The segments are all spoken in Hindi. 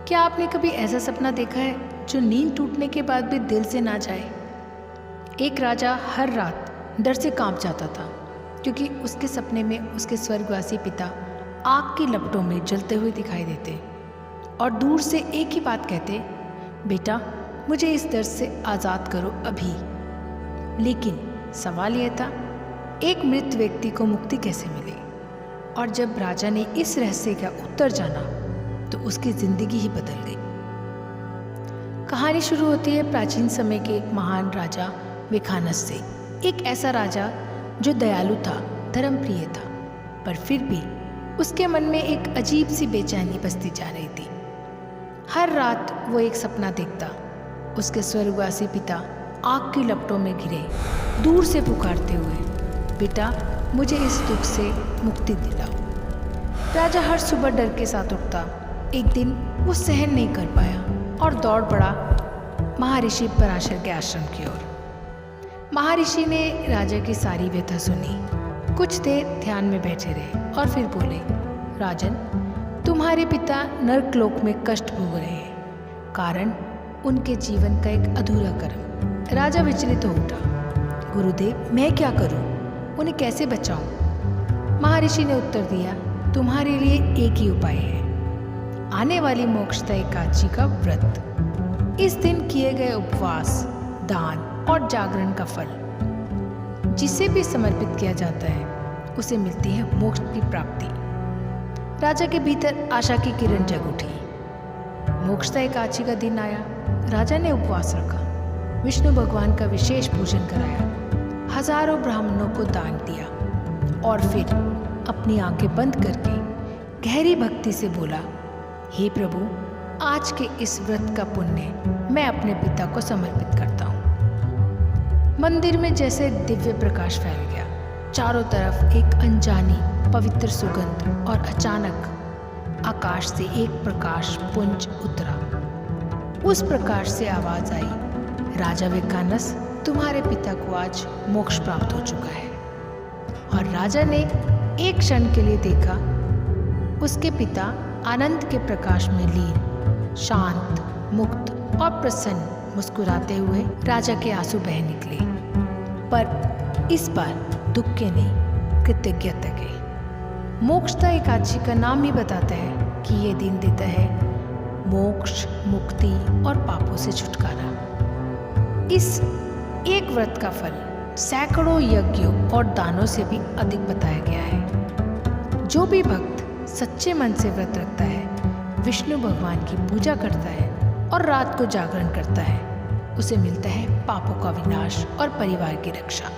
क्या आपने कभी ऐसा सपना देखा है जो नींद टूटने के बाद भी दिल से ना जाए? एक राजा हर रात डर से कांप जाता था क्योंकि उसके सपने में उसके स्वर्गवासी पिता आग की लपटों में जलते हुए दिखाई देते और दूर से एक ही बात कहते, बेटा मुझे इस दर्द से आज़ाद करो अभी। लेकिन सवाल यह था, एक मृत व्यक्ति को मुक्ति कैसे मिले? और जब राजा ने इस रहस्य का उत्तर जाना तो उसकी जिंदगी ही बदल गई। कहानी शुरू होती है प्राचीन समय के एक महान राजा विखानस से। एक ऐसा राजा जो दयालु था, धर्मप्रिय था, पर फिर भी उसके मन में एक अजीब सी बेचैनी बसती जा रही थी। हर रात वो एक सपना देखता, उसके स्वर्गवासी पिता आग की लपटों में घिरे दूर से पुकारते हुए, बेटा मुझे इस दुख से मुक्ति दिलाओ। राजा हर सुबह डर के साथ उठता। एक दिन वो सहन नहीं कर पाया और दौड़ पड़ा महर्षि पराशर के आश्रम की ओर। महर्षि ने राजा की सारी व्यथा सुनी, कुछ देर ध्यान में बैठे रहे और फिर बोले, राजन तुम्हारे पिता नरकलोक में कष्ट भोग रहे हैं, कारण उनके जीवन का एक अधूरा कर्म। राजा विचलित हो उठा, गुरुदेव मैं क्या करूं, उन्हें कैसे बचाऊं? महर्षि ने उत्तर दिया, तुम्हारे लिए एक ही उपाय है, आने वाली मोक्षदा एकादशी का व्रत। इस दिन किए गए उपवास, दान और जागरण का फल जिसे भी समर्पित किया जाता है उसे मिलती है मोक्ष की प्राप्ति। राजा के भीतर आशा की किरण जग उठी। मोक्षदा एकादशी का दिन आया। राजा ने उपवास रखा, विष्णु भगवान का विशेष पूजन कराया, हजारों ब्राह्मणों को दान दिया और फिर अपनी आंखें बंद करके गहरी भक्ति से बोला, हे प्रभु आज के इस व्रत का पुण्य मैं अपने पिता को समर्पित करता हूँ। मंदिर में जैसे दिव्य प्रकाश फैल गया, चारों तरफ एक अनजानी पवित्र सुगंध और अचानक आकाश से एक प्रकाश पुंज उतरा। उस प्रकाश से आवाज आई, राजा विखानस तुम्हारे पिता को आज मोक्ष प्राप्त हो चुका है। और राजा ने एक क्षण के लिए देखा, उसके पिता आनंद के प्रकाश में लीन, शांत, मुक्त और प्रसन्न मुस्कुराते हुए राजा के आंसू बह निकले, पर इस बार दुख के नहीं, कृतज्ञता के। मोक्षदा एकादशी का नाम ही बताता है कि ये दिन देता है मोक्ष, मुक्ति और पापों से छुटकारा। इस एक व्रत का फल सैकड़ों यज्ञों और दानों से भी अधिक बताया गया है। जो भी भक्त सच्चे मन से व्रत रखता है, विष्णु भगवान की पूजा करता है और रात को जागरण करता है, उसे मिलता है पापों का विनाश और परिवार की रक्षा।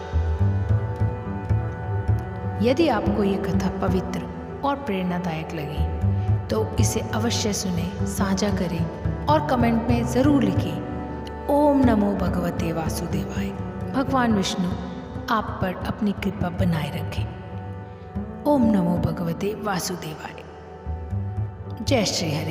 यदि आपको ये कथा पवित्र और प्रेरणादायक लगी तो इसे अवश्य सुने, साझा करें और कमेंट में ज़रूर लिखें। ओम नमो भगवते वासुदेवाय। भगवान विष्णु आप पर अपनी कृपा बनाए रखें। ओम नमो भगवते वासुदेवाय। जय श्री हरि।